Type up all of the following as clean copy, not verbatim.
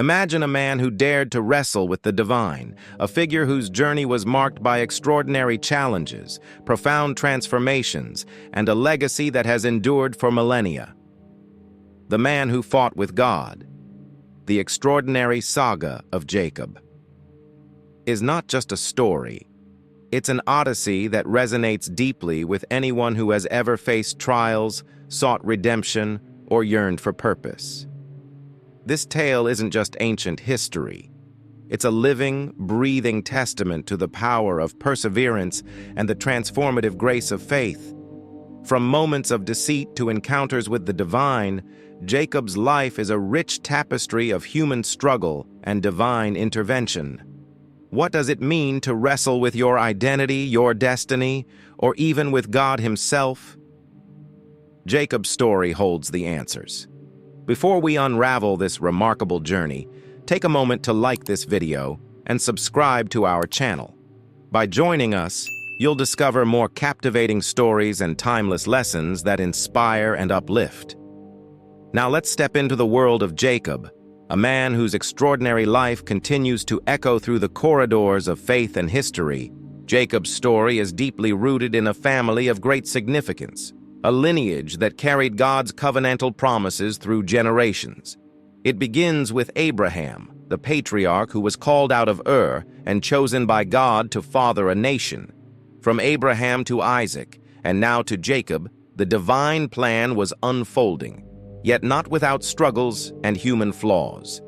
Imagine a man who dared to wrestle with the divine, a figure whose journey was marked by extraordinary challenges, profound transformations, and a legacy that has endured for millennia. The man who fought with God, the extraordinary saga of Jacob, is not just a story. It's an odyssey that resonates deeply with anyone who has ever faced trials, sought redemption, or yearned for purpose. This tale isn't just ancient history. It's a living, breathing testament to the power of perseverance and the transformative grace of faith. From moments of deceit to encounters with the divine, Jacob's life is a rich tapestry of human struggle and divine intervention. What does it mean to wrestle with your identity, your destiny, or even with God Himself? Jacob's story holds the answers. Before we unravel this remarkable journey, take a moment to like this video and subscribe to our channel. By joining us, you'll discover more captivating stories and timeless lessons that inspire and uplift. Now let's step into the world of Jacob, a man whose extraordinary life continues to echo through the corridors of faith and history. Jacob's story is deeply rooted in a family of great significance, a lineage that carried God's covenantal promises through generations. It begins with Abraham, the patriarch who was called out of Ur and chosen by God to father a nation. From Abraham to Isaac, and now to Jacob, the divine plan was unfolding, yet not without struggles and human flaws.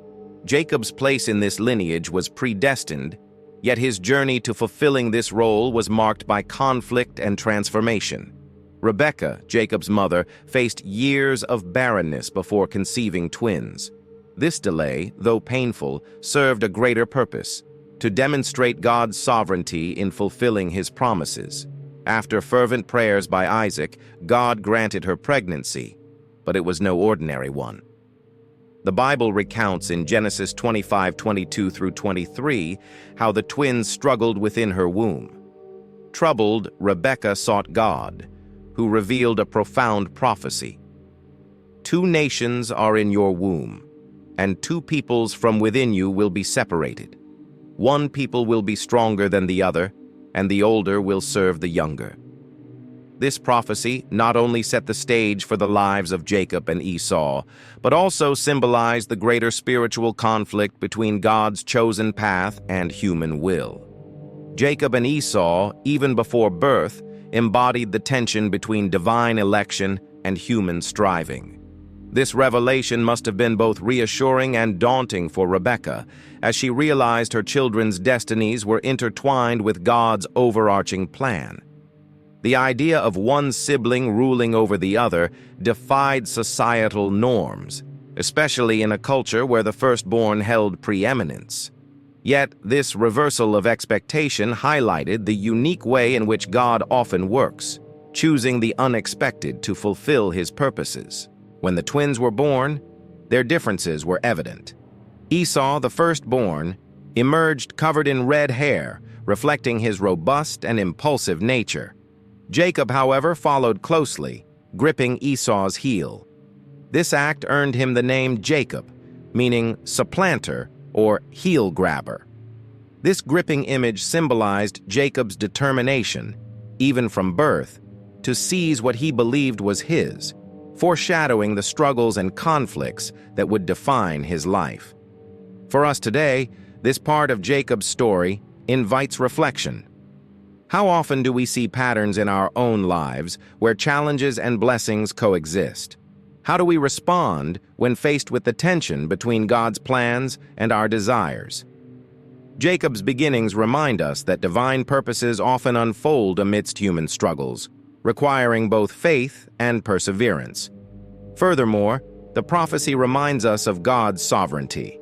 Jacob's place in this lineage was predestined, yet his journey to fulfilling this role was marked by conflict and transformation. Rebekah, Jacob's mother, faced years of barrenness before conceiving twins. This delay, though painful, served a greater purpose: to demonstrate God's sovereignty in fulfilling His promises. After fervent prayers by Isaac, God granted her pregnancy, but it was no ordinary one. The Bible recounts in Genesis 25:22 through 23 how the twins struggled within her womb. Troubled, Rebekah sought God, who revealed a profound prophecy. 2 nations are in your womb, and 2 peoples from within you will be separated. One people will be stronger than the other, and the older will serve the younger. This prophecy not only set the stage for the lives of Jacob and Esau, but also symbolized the greater spiritual conflict between God's chosen path and human will. Jacob and Esau, even before birth, embodied the tension between divine election and human striving. This revelation must have been both reassuring and daunting for Rebekah, as she realized her children's destinies were intertwined with God's overarching plan. The idea of one sibling ruling over the other defied societal norms, especially in a culture where the firstborn held preeminence. Yet, this reversal of expectation highlighted the unique way in which God often works, choosing the unexpected to fulfill His purposes. When the twins were born, their differences were evident. Esau, the firstborn, emerged covered in red hair, reflecting his robust and impulsive nature. Jacob, however, followed closely, gripping Esau's heel. This act earned him the name Jacob, meaning supplanter or heel grabber. This gripping image symbolized Jacob's determination, even from birth, to seize what he believed was his, foreshadowing the struggles and conflicts that would define his life. For us today, this part of Jacob's story invites reflection. How often do we see patterns in our own lives where challenges and blessings coexist? How do we respond when faced with the tension between God's plans and our desires? Jacob's beginnings remind us that divine purposes often unfold amidst human struggles, requiring both faith and perseverance. Furthermore, the prophecy reminds us of God's sovereignty.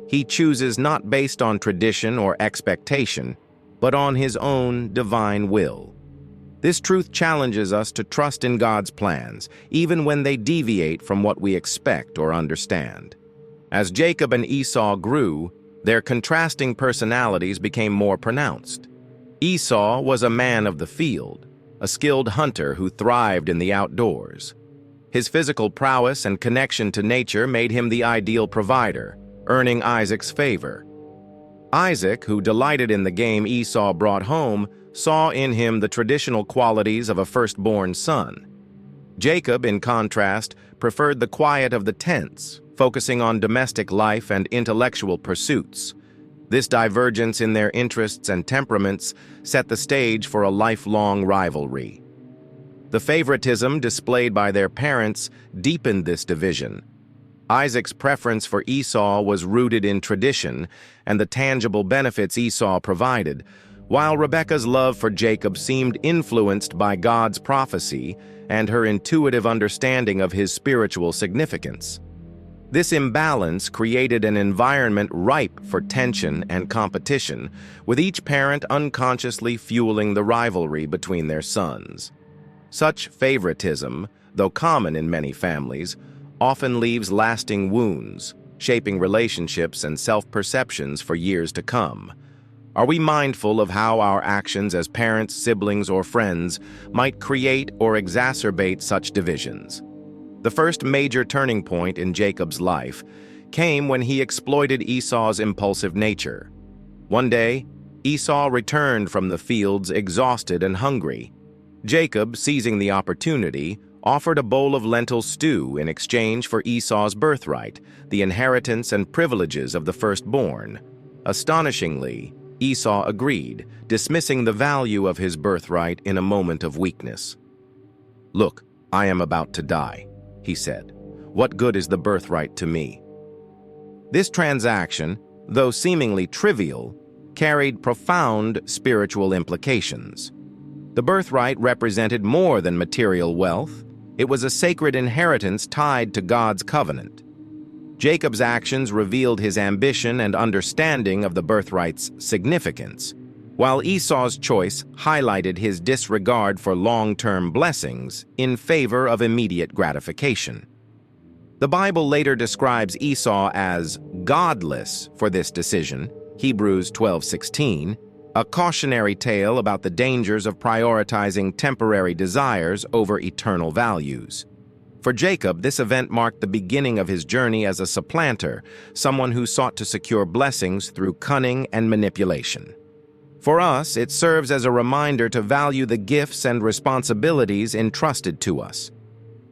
He chooses not based on tradition or expectation, but on His own divine will. This truth challenges us to trust in God's plans, even when they deviate from what we expect or understand. As Jacob and Esau grew, their contrasting personalities became more pronounced. Esau was a man of the field, a skilled hunter who thrived in the outdoors. His physical prowess and connection to nature made him the ideal provider, earning Isaac's favor. Isaac, who delighted in the game Esau brought home, saw in him the traditional qualities of a firstborn son. Jacob, in contrast, preferred the quiet of the tents, focusing on domestic life and intellectual pursuits. This divergence in their interests and temperaments set the stage for a lifelong rivalry. The favoritism displayed by their parents deepened this division. Isaac's preference for Esau was rooted in tradition and the tangible benefits Esau provided, while Rebekah's love for Jacob seemed influenced by God's prophecy and her intuitive understanding of his spiritual significance. This imbalance created an environment ripe for tension and competition, with each parent unconsciously fueling the rivalry between their sons. Such favoritism, though common in many families, often leaves lasting wounds, shaping relationships and self-perceptions for years to come. Are we mindful of how our actions as parents, siblings, or friends might create or exacerbate such divisions? The first major turning point in Jacob's life came when he exploited Esau's impulsive nature. One day, Esau returned from the fields exhausted and hungry. Jacob, seizing the opportunity, offered a bowl of lentil stew in exchange for Esau's birthright, the inheritance and privileges of the firstborn. Astonishingly, Esau agreed, dismissing the value of his birthright in a moment of weakness. "Look, I am about to die," he said. "What good is the birthright to me?" This transaction, though seemingly trivial, carried profound spiritual implications. The birthright represented more than material wealth. It was a sacred inheritance tied to God's covenant. Jacob's actions revealed his ambition and understanding of the birthright's significance, while Esau's choice highlighted his disregard for long-term blessings in favor of immediate gratification. The Bible later describes Esau as godless for this decision, Hebrews 12:16, a cautionary tale about the dangers of prioritizing temporary desires over eternal values. For Jacob, this event marked the beginning of his journey as a supplanter, someone who sought to secure blessings through cunning and manipulation. For us, it serves as a reminder to value the gifts and responsibilities entrusted to us.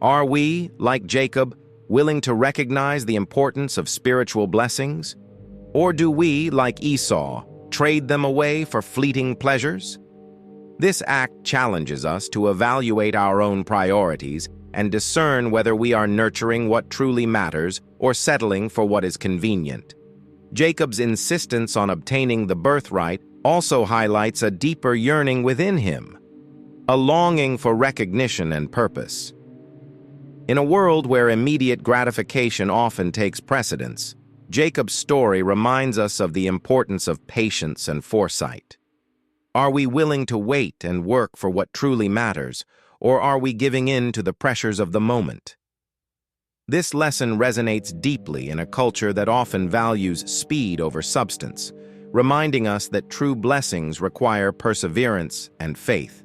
Are we, like Jacob, willing to recognize the importance of spiritual blessings? Or do we, like Esau, trade them away for fleeting pleasures? This act challenges us to evaluate our own priorities and discern whether we are nurturing what truly matters or settling for what is convenient. Jacob's insistence on obtaining the birthright also highlights a deeper yearning within him, a longing for recognition and purpose. In a world where immediate gratification often takes precedence, Jacob's story reminds us of the importance of patience and foresight. Are we willing to wait and work for what truly matters, or are we giving in to the pressures of the moment? This lesson resonates deeply in a culture that often values speed over substance, reminding us that true blessings require perseverance and faith.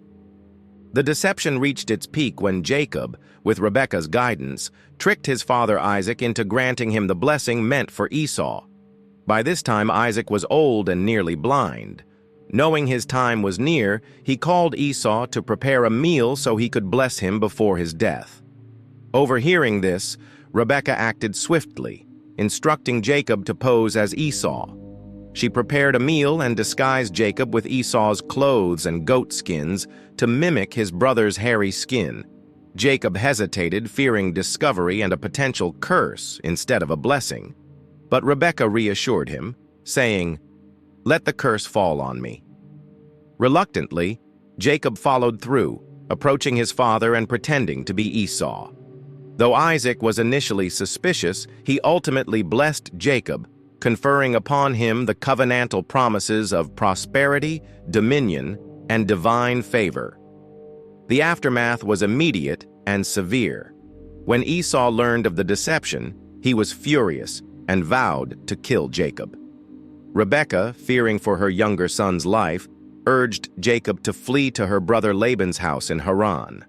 The deception reached its peak when Jacob, with Rebekah's guidance, tricked his father Isaac into granting him the blessing meant for Esau. By this time, Isaac was old and nearly blind. Knowing his time was near, he called Esau to prepare a meal so he could bless him before his death. Overhearing this, Rebekah acted swiftly, instructing Jacob to pose as Esau. She prepared a meal and disguised Jacob with Esau's clothes and goat skins to mimic his brother's hairy skin. Jacob hesitated, fearing discovery and a potential curse instead of a blessing. But Rebekah reassured him, saying, "Let the curse fall on me." Reluctantly, Jacob followed through, approaching his father and pretending to be Esau. Though Isaac was initially suspicious, he ultimately blessed Jacob, conferring upon him the covenantal promises of prosperity, dominion, and divine favor. The aftermath was immediate and severe. When Esau learned of the deception, he was furious and vowed to kill Jacob. Rebekah, fearing for her younger son's life, urged Jacob to flee to her brother Laban's house in Haran.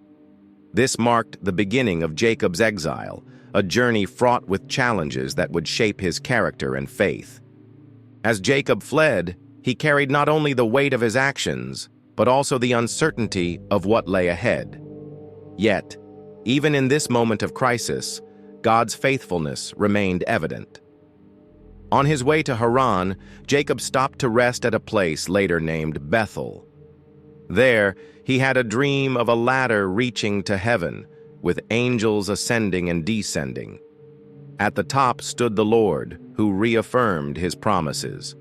This marked the beginning of Jacob's exile, a journey fraught with challenges that would shape his character and faith. As Jacob fled, he carried not only the weight of his actions, but also the uncertainty of what lay ahead. Yet, even in this moment of crisis, God's faithfulness remained evident. On his way to Haran, Jacob stopped to rest at a place later named Bethel. There, he had a dream of a ladder reaching to heaven, with angels ascending and descending. At the top stood the Lord, who reaffirmed his promises.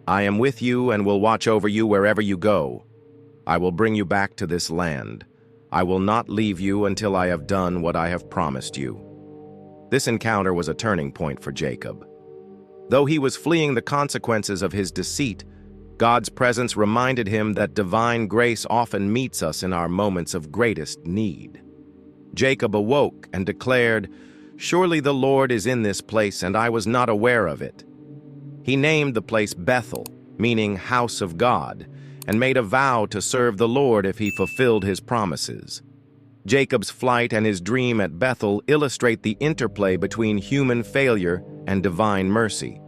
"I am with you and will watch over you wherever you go. I will bring you back to this land. I will not leave you until I have done what I have promised you." This encounter was a turning point for Jacob. Though he was fleeing the consequences of his deceit, God's presence reminded him that divine grace often meets us in our moments of greatest need. Jacob awoke and declared, "Surely the Lord is in this place, and I was not aware of it." He named the place Bethel, meaning house of God, and made a vow to serve the Lord if he fulfilled his promises. Jacob's flight and his dream at Bethel illustrate the interplay between human failure and divine mercy.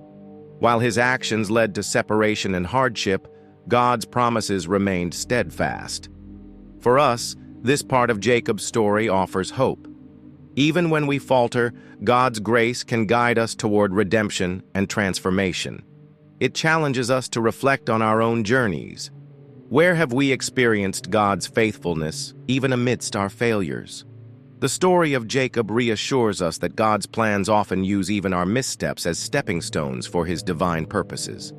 While his actions led to separation and hardship, God's promises remained steadfast. For us, this part of Jacob's story offers hope. Even when we falter, God's grace can guide us toward redemption and transformation. It challenges us to reflect on our own journeys. Where have we experienced God's faithfulness, even amidst our failures? The story of Jacob reassures us that God's plans often use even our missteps as stepping stones for his divine purposes.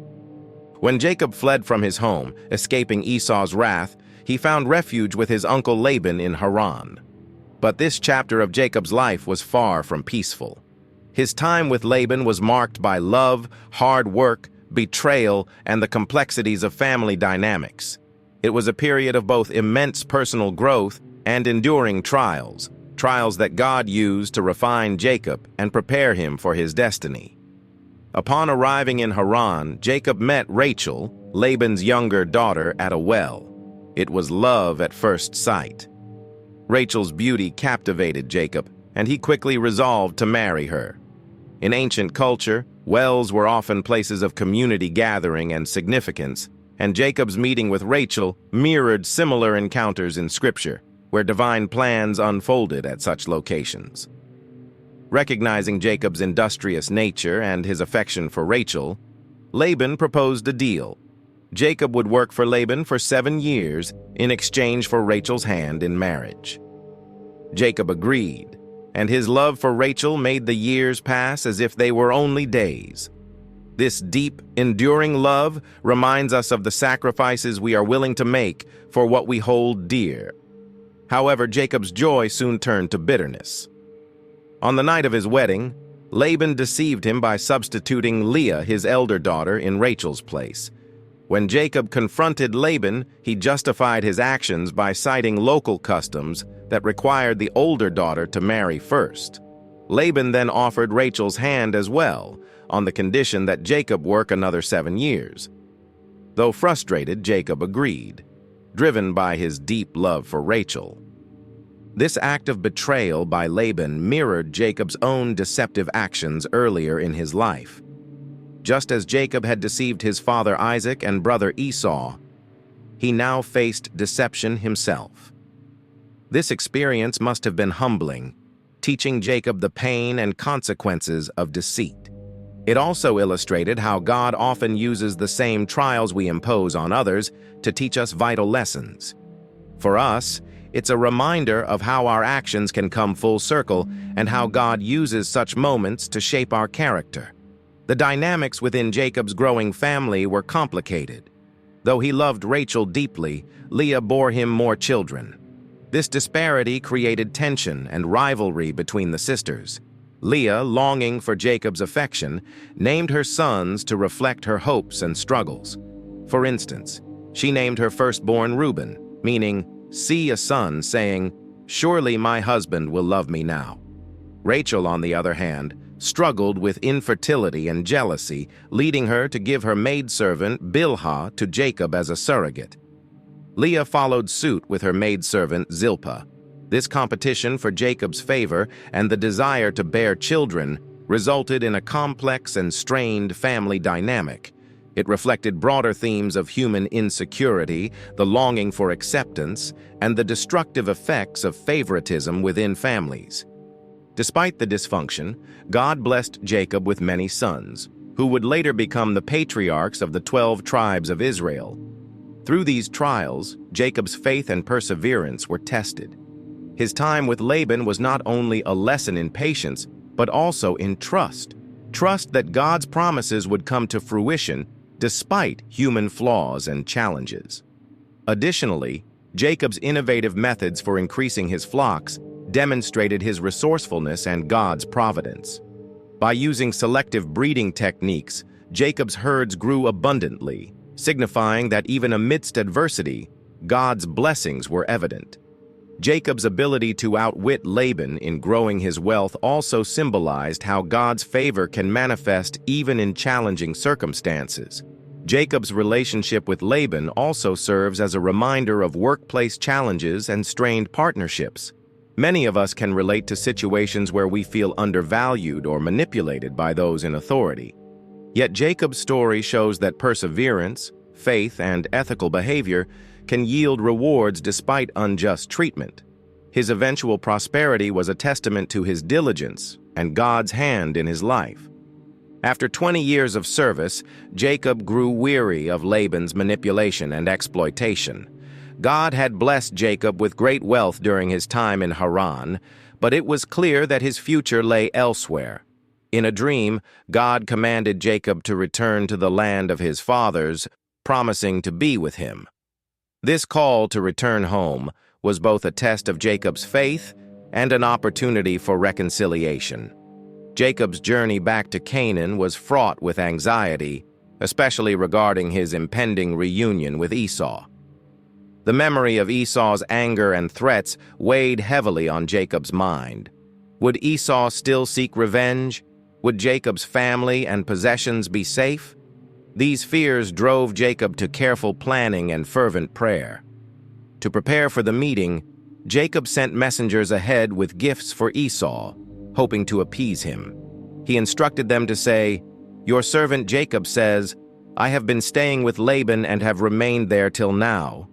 When Jacob fled from his home, escaping Esau's wrath, he found refuge with his uncle Laban in Haran. But this chapter of Jacob's life was far from peaceful. His time with Laban was marked by love, hard work, betrayal, and the complexities of family dynamics. It was a period of both immense personal growth and enduring trials that God used to refine Jacob and prepare him for his destiny. Upon arriving in Haran, Jacob met Rachel, Laban's younger daughter, at a well. It was love at first sight. Rachel's beauty captivated Jacob, and he quickly resolved to marry her. In ancient culture, wells were often places of community gathering and significance, and Jacob's meeting with Rachel mirrored similar encounters in Scripture, where divine plans unfolded at such locations. Recognizing Jacob's industrious nature and his affection for Rachel, Laban proposed a deal. Jacob would work for Laban for 7 years in exchange for Rachel's hand in marriage. Jacob agreed, and his love for Rachel made the years pass as if they were only days. This deep, enduring love reminds us of the sacrifices we are willing to make for what we hold dear. However, Jacob's joy soon turned to bitterness. On the night of his wedding, Laban deceived him by substituting Leah, his elder daughter, in Rachel's place. When Jacob confronted Laban, he justified his actions by citing local customs that required the older daughter to marry first. Laban then offered Rachel's hand as well, on the condition that Jacob work another 7 years. Though frustrated, Jacob agreed, driven by his deep love for Rachel. This act of betrayal by Laban mirrored Jacob's own deceptive actions earlier in his life. Just as Jacob had deceived his father Isaac and brother Esau, he now faced deception himself. This experience must have been humbling, teaching Jacob the pain and consequences of deceit. It also illustrated how God often uses the same trials we impose on others to teach us vital lessons. For us, it's a reminder of how our actions can come full circle and how God uses such moments to shape our character. The dynamics within Jacob's growing family were complicated. Though he loved Rachel deeply, Leah bore him more children. This disparity created tension and rivalry between the sisters. Leah, longing for Jacob's affection, named her sons to reflect her hopes and struggles. For instance, she named her firstborn Reuben, meaning, "See a son," saying, "Surely my husband will love me now." Rachel, on the other hand, struggled with infertility and jealousy, leading her to give her maidservant Bilhah to Jacob as a surrogate. Leah followed suit with her maidservant Zilpah. This competition for Jacob's favor and the desire to bear children resulted in a complex and strained family dynamic. It reflected broader themes of human insecurity, the longing for acceptance, and the destructive effects of favoritism within families. Despite the dysfunction, God blessed Jacob with many sons, who would later become the patriarchs of the 12 tribes of Israel. Through these trials, Jacob's faith and perseverance were tested. His time with Laban was not only a lesson in patience, but also in trust. Trust that God's promises would come to fruition despite human flaws and challenges. Additionally, Jacob's innovative methods for increasing his flocks demonstrated his resourcefulness and God's providence. By using selective breeding techniques, Jacob's herds grew abundantly, signifying that even amidst adversity, God's blessings were evident. Jacob's ability to outwit Laban in growing his wealth also symbolized how God's favor can manifest even in challenging circumstances. Jacob's relationship with Laban also serves as a reminder of workplace challenges and strained partnerships. Many of us can relate to situations where we feel undervalued or manipulated by those in authority. Yet Jacob's story shows that perseverance, faith, and ethical behavior can yield rewards despite unjust treatment. His eventual prosperity was a testament to his diligence and God's hand in his life. After 20 years of service, Jacob grew weary of Laban's manipulation and exploitation. God had blessed Jacob with great wealth during his time in Haran, but it was clear that his future lay elsewhere. In a dream, God commanded Jacob to return to the land of his fathers, promising to be with him. This call to return home was both a test of Jacob's faith and an opportunity for reconciliation. Jacob's journey back to Canaan was fraught with anxiety, especially regarding his impending reunion with Esau. The memory of Esau's anger and threats weighed heavily on Jacob's mind. Would Esau still seek revenge? Would Jacob's family and possessions be safe? These fears drove Jacob to careful planning and fervent prayer. To prepare for the meeting, Jacob sent messengers ahead with gifts for Esau, hoping to appease him. He instructed them to say, "Your servant Jacob says, I have been staying with Laban and have remained there till now.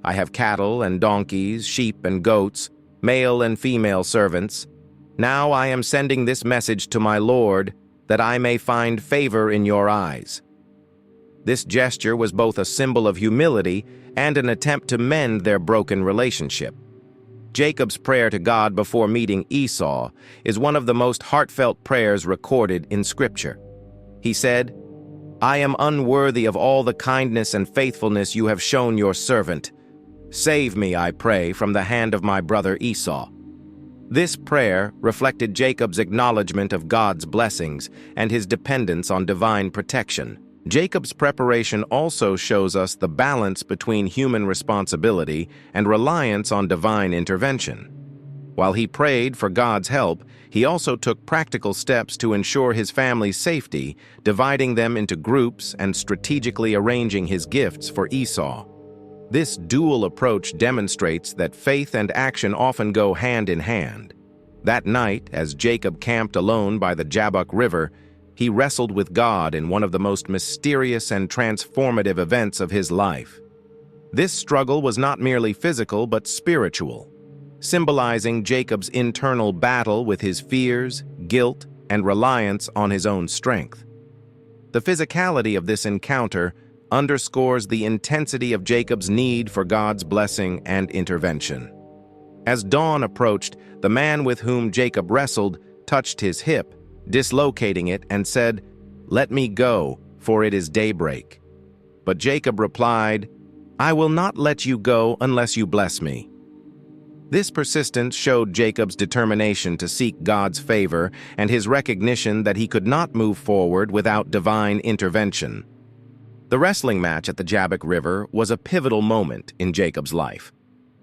I have cattle and donkeys, sheep and goats, male and female servants. Now I am sending this message to my Lord, that I may find favor in your eyes." This gesture was both a symbol of humility and an attempt to mend their broken relationship. Jacob's prayer to God before meeting Esau is one of the most heartfelt prayers recorded in Scripture. He said, "I am unworthy of all the kindness and faithfulness you have shown your servant. Save me, I pray, from the hand of my brother Esau." This prayer reflected Jacob's acknowledgement of God's blessings and his dependence on divine protection. Jacob's preparation also shows us the balance between human responsibility and reliance on divine intervention. While he prayed for God's help, he also took practical steps to ensure his family's safety, dividing them into groups and strategically arranging his gifts for Esau. This dual approach demonstrates that faith and action often go hand in hand. That night, as Jacob camped alone by the Jabbok River, he wrestled with God in one of the most mysterious and transformative events of his life. This struggle was not merely physical but spiritual, symbolizing Jacob's internal battle with his fears, guilt, and reliance on his own strength. The physicality of this encounter underscores the intensity of Jacob's need for God's blessing and intervention. As dawn approached, the man with whom Jacob wrestled touched his hip, dislocating it, and said, "Let me go, for it is daybreak." But Jacob replied, "I will not let you go unless you bless me." This persistence showed Jacob's determination to seek God's favor and his recognition that he could not move forward without divine intervention. The wrestling match at the Jabbok River was a pivotal moment in Jacob's life.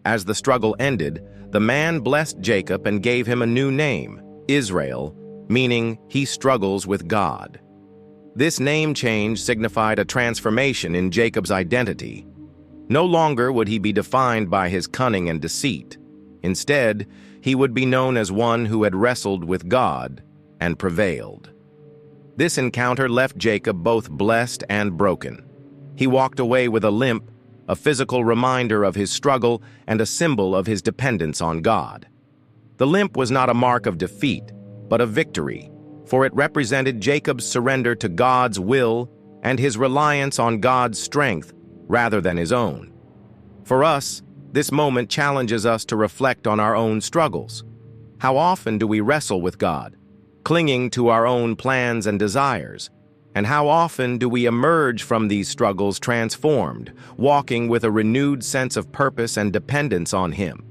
As the struggle ended, the man blessed Jacob and gave him a new name, Israel, meaning he struggles with God. This name change signified a transformation in Jacob's identity. No longer would he be defined by his cunning and deceit. Instead, he would be known as one who had wrestled with God and prevailed. This encounter left Jacob both blessed and broken. He walked away with a limp, a physical reminder of his struggle and a symbol of his dependence on God. The limp was not a mark of defeat, but of victory, for it represented Jacob's surrender to God's will and his reliance on God's strength rather than his own. For us, this moment challenges us to reflect on our own struggles. How often do we wrestle with God, clinging to our own plans and desires? And how often do we emerge from these struggles transformed, walking with a renewed sense of purpose and dependence on Him?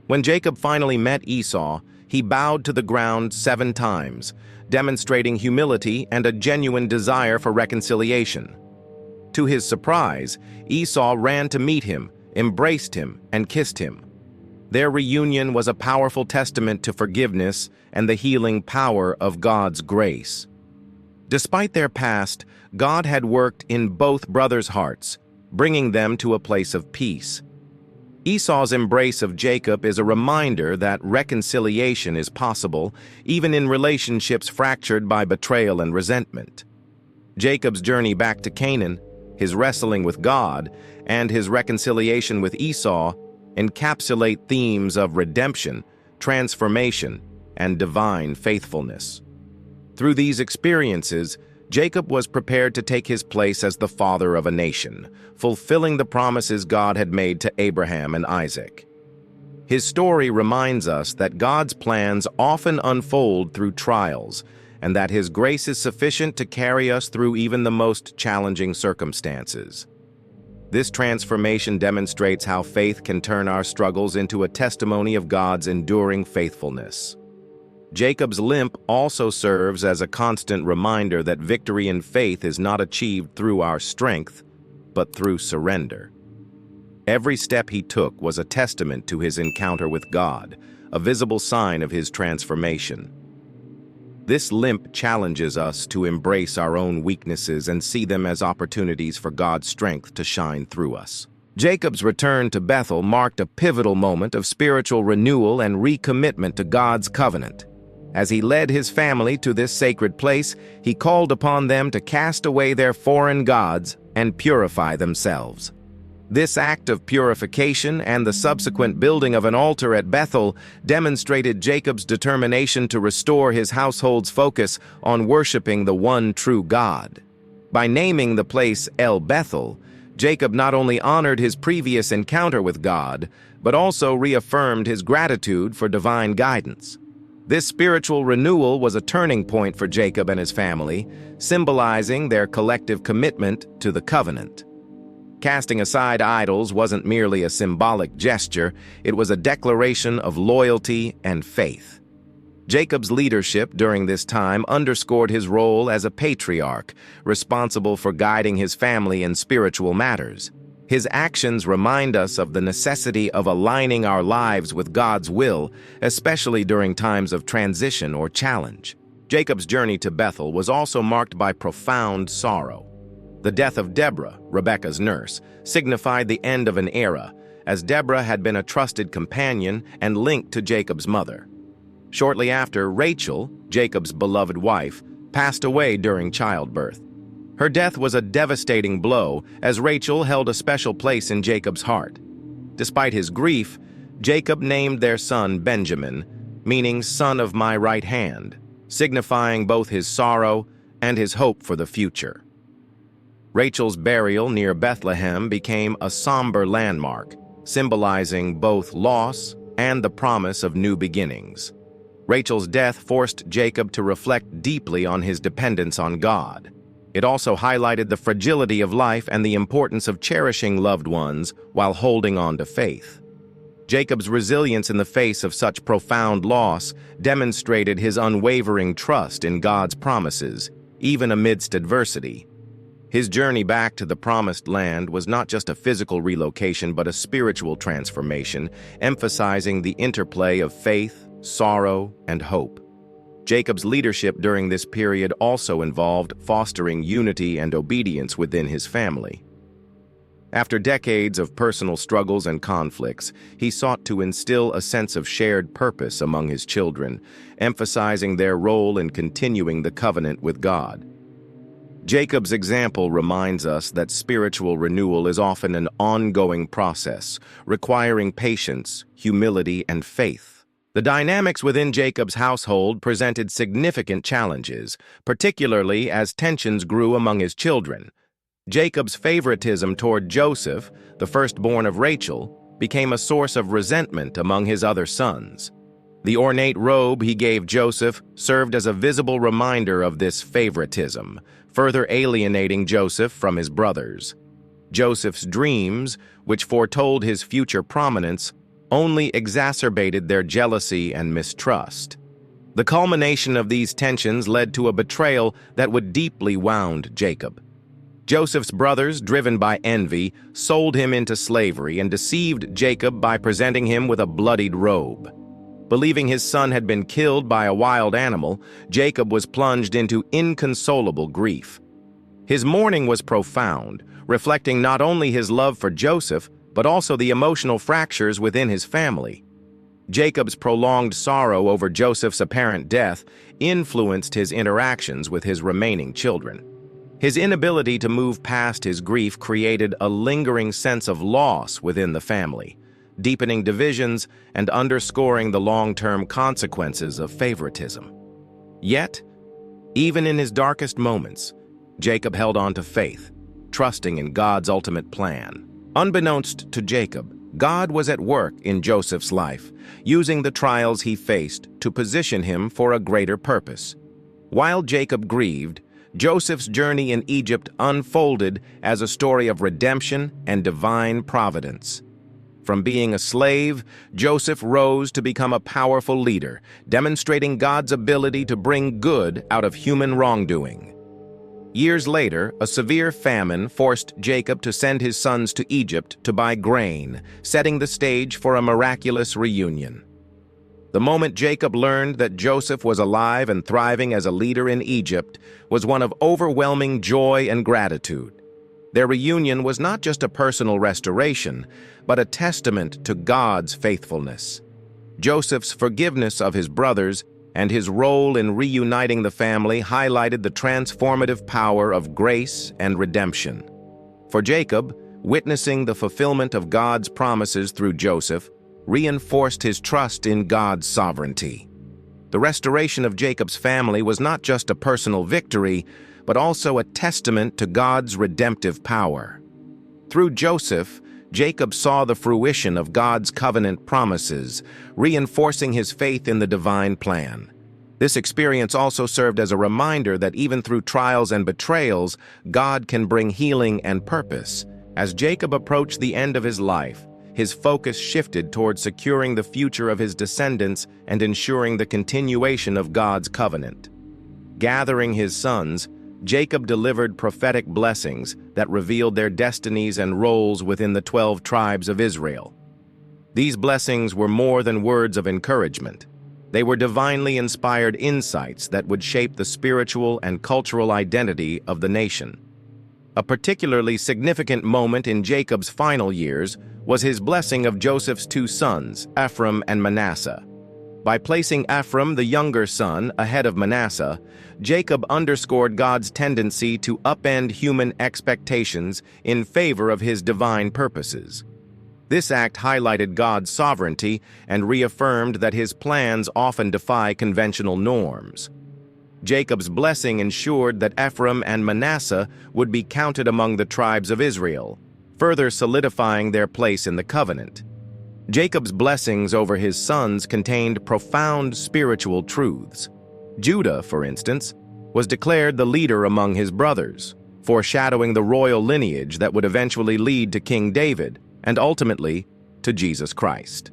When Jacob finally met Esau, he bowed to the ground 7 times, demonstrating humility and a genuine desire for reconciliation. To his surprise, Esau ran to meet him, embraced him, and kissed him. Their reunion was a powerful testament to forgiveness and the healing power of God's grace. Despite their past, God had worked in both brothers' hearts, bringing them to a place of peace. Esau's embrace of Jacob is a reminder that reconciliation is possible, even in relationships fractured by betrayal and resentment. Jacob's journey back to Canaan, his wrestling with God, and his reconciliation with Esau encapsulate themes of redemption, transformation, and divine faithfulness. Through these experiences, Jacob was prepared to take his place as the father of a nation, fulfilling the promises God had made to Abraham and Isaac. His story reminds us that God's plans often unfold through trials, and that His grace is sufficient to carry us through even the most challenging circumstances. This transformation demonstrates how faith can turn our struggles into a testimony of God's enduring faithfulness. Jacob's limp also serves as a constant reminder that victory in faith is not achieved through our strength, but through surrender. Every step he took was a testament to his encounter with God, a visible sign of his transformation. This limp challenges us to embrace our own weaknesses and see them as opportunities for God's strength to shine through us. Jacob's return to Bethel marked a pivotal moment of spiritual renewal and recommitment to God's covenant. As he led his family to this sacred place, he called upon them to cast away their foreign gods and purify themselves. This act of purification and the subsequent building of an altar at Bethel demonstrated Jacob's determination to restore his household's focus on worshiping the one true God. By naming the place El Bethel, Jacob not only honored his previous encounter with God, but also reaffirmed his gratitude for divine guidance. This spiritual renewal was a turning point for Jacob and his family, symbolizing their collective commitment to the covenant. Casting aside idols wasn't merely a symbolic gesture, it was a declaration of loyalty and faith. Jacob's leadership during this time underscored his role as a patriarch, responsible for guiding his family in spiritual matters. His actions remind us of the necessity of aligning our lives with God's will, especially during times of transition or challenge. Jacob's journey to Bethel was also marked by profound sorrow. The death of Deborah, Rebekah's nurse, signified the end of an era, as Deborah had been a trusted companion and linked to Jacob's mother. Shortly after, Rachel, Jacob's beloved wife, passed away during childbirth. Her death was a devastating blow, as Rachel held a special place in Jacob's heart. Despite his grief, Jacob named their son Benjamin, meaning son of my right hand, signifying both his sorrow and his hope for the future. Rachel's burial near Bethlehem became a somber landmark, symbolizing both loss and the promise of new beginnings. Rachel's death forced Jacob to reflect deeply on his dependence on God. It also highlighted the fragility of life and the importance of cherishing loved ones while holding on to faith. Jacob's resilience in the face of such profound loss demonstrated his unwavering trust in God's promises, even amidst adversity. His journey back to the Promised Land was not just a physical relocation but a spiritual transformation, emphasizing the interplay of faith, sorrow, and hope. Jacob's leadership during this period also involved fostering unity and obedience within his family. After decades of personal struggles and conflicts, he sought to instill a sense of shared purpose among his children, emphasizing their role in continuing the covenant with God. Jacob's example reminds us that spiritual renewal is often an ongoing process, requiring patience, humility, and faith. The dynamics within Jacob's household presented significant challenges, particularly as tensions grew among his children. Jacob's favoritism toward Joseph, the firstborn of Rachel, became a source of resentment among his other sons. The ornate robe he gave Joseph served as a visible reminder of this favoritism, further alienating Joseph from his brothers. Joseph's dreams, which foretold his future prominence, only exacerbated their jealousy and mistrust. The culmination of these tensions led to a betrayal that would deeply wound Jacob. Joseph's brothers, driven by envy, sold him into slavery and deceived Jacob by presenting him with a bloodied robe. Believing his son had been killed by a wild animal, Jacob was plunged into inconsolable grief. His mourning was profound, reflecting not only his love for Joseph, but also the emotional fractures within his family. Jacob's prolonged sorrow over Joseph's apparent death influenced his interactions with his remaining children. His inability to move past his grief created a lingering sense of loss within the family, deepening divisions and underscoring the long-term consequences of favoritism. Yet, even in his darkest moments, Jacob held on to faith, trusting in God's ultimate plan. Unbeknownst to Jacob, God was at work in Joseph's life, using the trials he faced to position him for a greater purpose. While Jacob grieved, Joseph's journey in Egypt unfolded as a story of redemption and divine providence. From being a slave, Joseph rose to become a powerful leader, demonstrating God's ability to bring good out of human wrongdoing. Years later, a severe famine forced Jacob to send his sons to Egypt to buy grain, setting the stage for a miraculous reunion. The moment Jacob learned that Joseph was alive and thriving as a leader in Egypt was one of overwhelming joy and gratitude. Their reunion was not just a personal restoration, but a testament to God's faithfulness. Joseph's forgiveness of his brothers and his role in reuniting the family highlighted the transformative power of grace and redemption. For Jacob, witnessing the fulfillment of God's promises through Joseph reinforced his trust in God's sovereignty. The restoration of Jacob's family was not just a personal victory, but also a testament to God's redemptive power. Through Joseph, Jacob saw the fruition of God's covenant promises, reinforcing his faith in the divine plan. This experience also served as a reminder that even through trials and betrayals, God can bring healing and purpose. As Jacob approached the end of his life, his focus shifted toward securing the future of his descendants and ensuring the continuation of God's covenant. Gathering his sons, Jacob delivered prophetic blessings that revealed their destinies and roles within the 12 tribes of Israel. These blessings were more than words of encouragement. They were divinely inspired insights that would shape the spiritual and cultural identity of the nation. A particularly significant moment in Jacob's final years was his blessing of Joseph's two sons, Ephraim and Manasseh. By placing Ephraim, the younger son, ahead of Manasseh, Jacob underscored God's tendency to upend human expectations in favor of his divine purposes. This act highlighted God's sovereignty and reaffirmed that his plans often defy conventional norms. Jacob's blessing ensured that Ephraim and Manasseh would be counted among the tribes of Israel, further solidifying their place in the covenant. Jacob's blessings over his sons contained profound spiritual truths. Judah, for instance, was declared the leader among his brothers, foreshadowing the royal lineage that would eventually lead to King David and ultimately to Jesus Christ.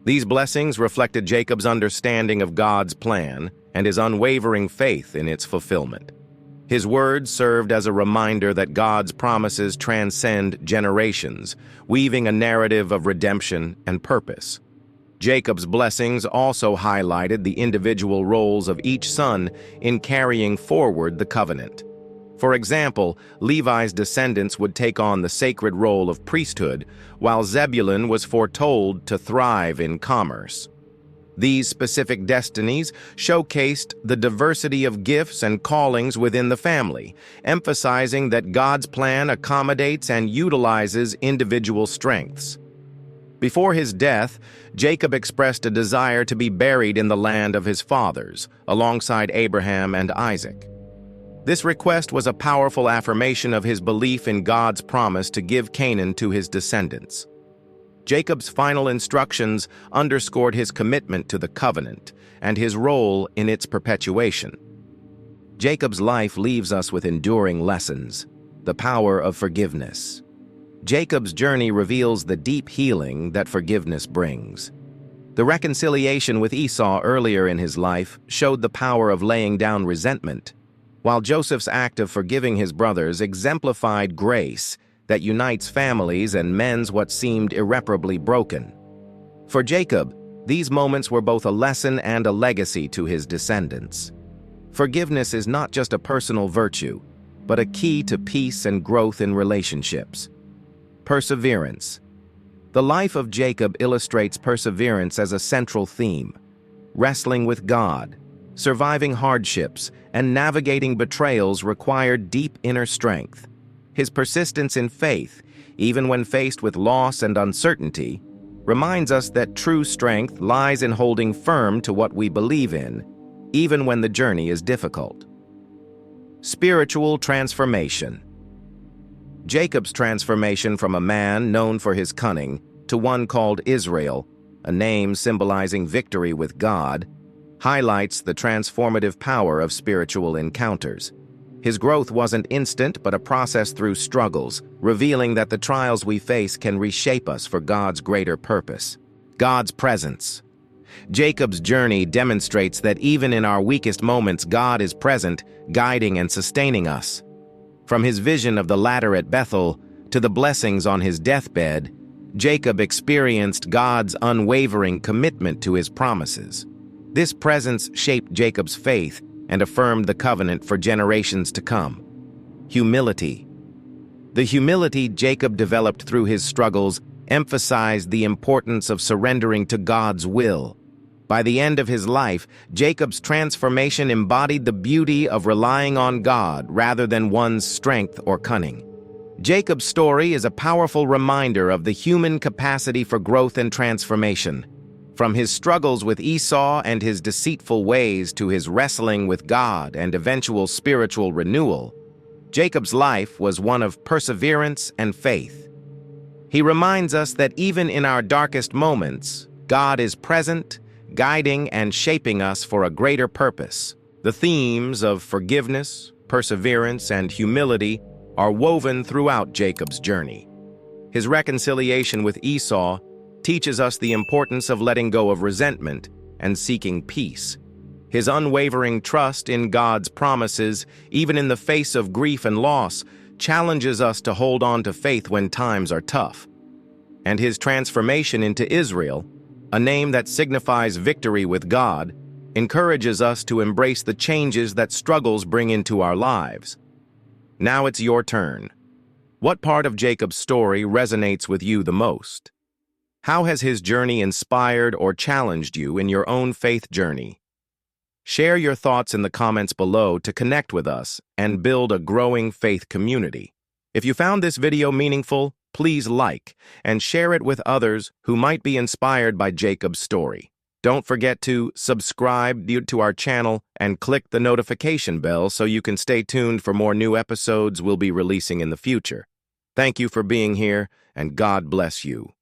These blessings reflected Jacob's understanding of God's plan and his unwavering faith in its fulfillment. His words served as a reminder that God's promises transcend generations, weaving a narrative of redemption and purpose. Jacob's blessings also highlighted the individual roles of each son in carrying forward the covenant. For example, Levi's descendants would take on the sacred role of priesthood, while Zebulun was foretold to thrive in commerce. These specific destinies showcased the diversity of gifts and callings within the family, emphasizing that God's plan accommodates and utilizes individual strengths. Before his death, Jacob expressed a desire to be buried in the land of his fathers, alongside Abraham and Isaac. This request was a powerful affirmation of his belief in God's promise to give Canaan to his descendants. Jacob's final instructions underscored his commitment to the covenant and his role in its perpetuation. Jacob's life leaves us with enduring lessons, the power of forgiveness. Jacob's journey reveals the deep healing that forgiveness brings. The reconciliation with Esau earlier in his life showed the power of laying down resentment, while Joseph's act of forgiving his brothers exemplified grace that unites families and mends what seemed irreparably broken. For Jacob, these moments were both a lesson and a legacy to his descendants. Forgiveness is not just a personal virtue, but a key to peace and growth in relationships. Perseverance. The life of Jacob illustrates perseverance as a central theme. Wrestling with God, surviving hardships, and navigating betrayals required deep inner strength. His persistence in faith, even when faced with loss and uncertainty, reminds us that true strength lies in holding firm to what we believe in, even when the journey is difficult. Spiritual transformation. Jacob's transformation from a man known for his cunning to one called Israel, a name symbolizing victory with God, highlights the transformative power of spiritual encounters. His growth wasn't instant, but a process through struggles, revealing that the trials we face can reshape us for God's greater purpose. God's presence. Jacob's journey demonstrates that even in our weakest moments, God is present, guiding and sustaining us. From his vision of the ladder at Bethel to the blessings on his deathbed, Jacob experienced God's unwavering commitment to his promises. This presence shaped Jacob's faith and affirmed the covenant for generations to come. Humility. The humility Jacob developed through his struggles emphasized the importance of surrendering to God's will. By the end of his life, Jacob's transformation embodied the beauty of relying on God rather than one's strength or cunning. Jacob's story is a powerful reminder of the human capacity for growth and transformation. From his struggles with Esau and his deceitful ways to his wrestling with God and eventual spiritual renewal, Jacob's life was one of perseverance and faith. He reminds us that even in our darkest moments, God is present, guiding and shaping us for a greater purpose. The themes of forgiveness, perseverance, and humility are woven throughout Jacob's journey. His reconciliation with Esau teaches us the importance of letting go of resentment and seeking peace. His unwavering trust in God's promises, even in the face of grief and loss, challenges us to hold on to faith when times are tough. And his transformation into Israel, a name that signifies victory with God, encourages us to embrace the changes that struggles bring into our lives. Now it's your turn. What part of Jacob's story resonates with you the most? How has his journey inspired or challenged you in your own faith journey? Share your thoughts in the comments below to connect with us and build a growing faith community. If you found this video meaningful, please like and share it with others who might be inspired by Jacob's story. Don't forget to subscribe to our channel and click the notification bell so you can stay tuned for more new episodes we'll be releasing in the future. Thank you for being here, and God bless you.